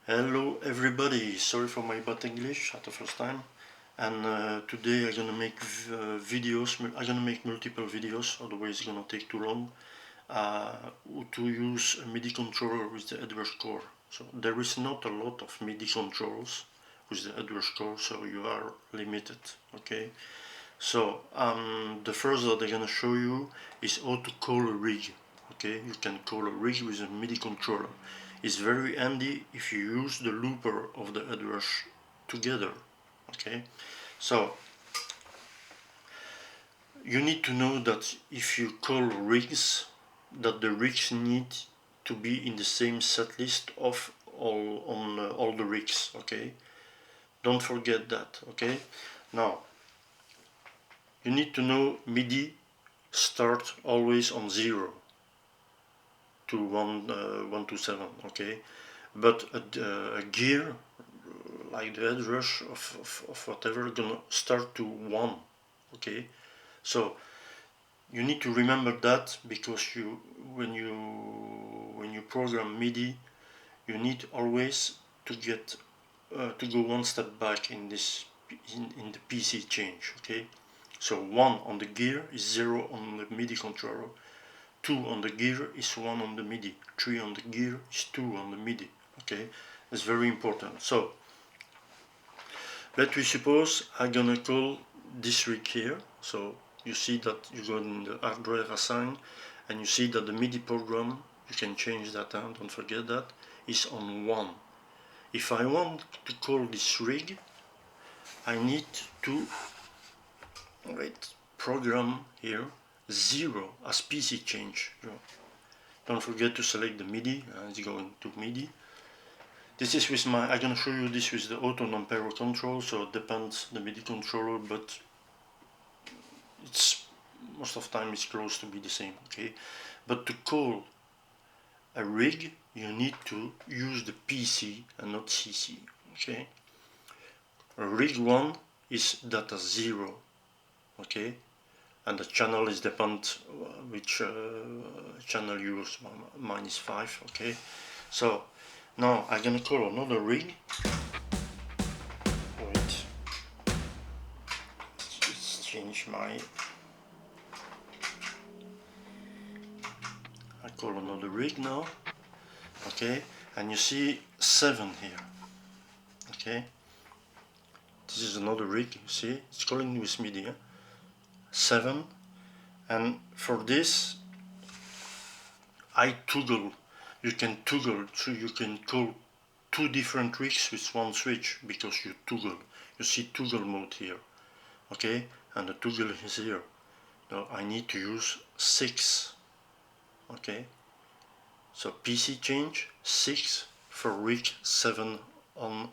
Hello everybody, sorry for my bad English at the first time. And today I'm gonna make videos, I'm gonna make multiple videos, otherwise it's gonna take too long, to use a MIDI controller with the Headrush core. So there is not a lot of MIDI controls with the Headrush core, so you are limited, okay? So the first that I'm gonna show you is how to call a rig. Okay, you can call a rig with a MIDI controller. It's very handy if you use the looper of the Headrush together. Okay, so you need to know that if you call rigs, that the rigs need to be in the same set list of all the rigs. Okay, don't forget that. Okay, now you need to know MIDI start always on 0 to 127, okay, but a gear like the Headrush of whatever gonna start to 1, okay. So you need to remember that, because when you program MIDI, you need always to get to go one step back in this in the PC change, okay. So 1 on the gear is 0 on the MIDI controller, 2 on the gear is 1 on the MIDI, 3 on the gear is 2 on the MIDI, okay. That's very important. So let we suppose I'm gonna call this rig here. So you see that you go in the hard drive assign, and you see that the MIDI program, you can change that, don't forget that, is on 1. If I want to call this rig, I need to program here 0 as PC change. Don't forget to select the MIDI, it's going to MIDI. This is with I'm gonna show you this with the auto non-pyro control, so it depends the MIDI controller, but it's most of the time it's close to be the same, okay. But to call a rig, you need to use the PC and not CC, okay. Rig 1 is data 0, okay, and the channel is depend which channel you use. Mine is 5, okay. So now I'm gonna call another rig. Wait, let's change my. I call another rig now, okay, and you see 7 here, okay. This is another rig, you see, it's calling with MIDI, 7, and for this I toggle. You can toggle, so you can call 2 different rigs with 1 switch, because you toggle. You see toggle mode here, okay, and the toggle is here. Now I need to use 6, okay. So PC change 6 for rig 7 on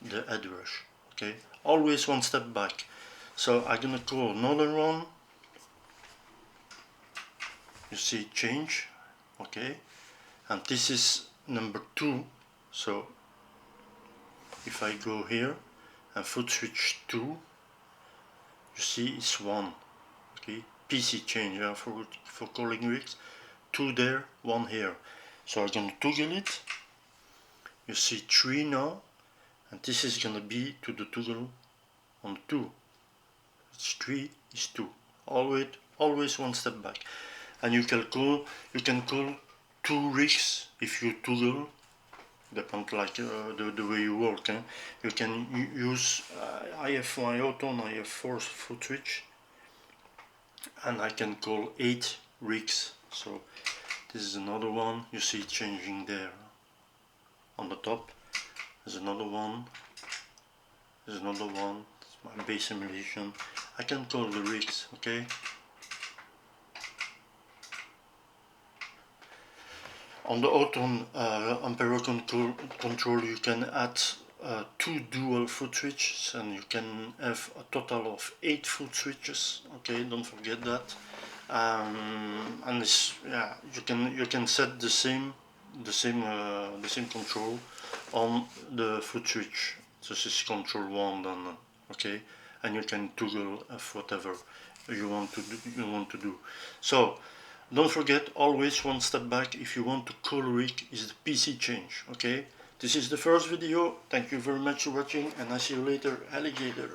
the Headrush, okay. Always one step back. So I'm gonna call another one. You see change, okay, and this is number 2. So if I go here and foot switch 2, you see it's 1, okay. PC change, for calling rigs, 2 there, 1 here. So I'm gonna toggle it. You see 3 now, and this is gonna be to the toggle on 2. It's 3 is 2. Always one step back. And you can call 2 rigs if you toggle. Depends like the way you work. You can use I have my auto and I have 4 foot switch, and I can call 8 rigs. So this is another one. You see it changing there on the top. There's another one. There's another one. It's my bass simulation. I can call the rigs, okay. On the auto Ampere control, you can add 2 dual foot switches, and you can have a total of 8 foot switches, okay, don't forget that. And this, yeah, you can set the same control on the foot switch. This is control 1 then, okay, and you can toggle whatever you want to do. So don't forget, always one step back. If you want to call rig, is the PC change, okay. This is the first video. Thank you very much for watching, and I see you later, alligator.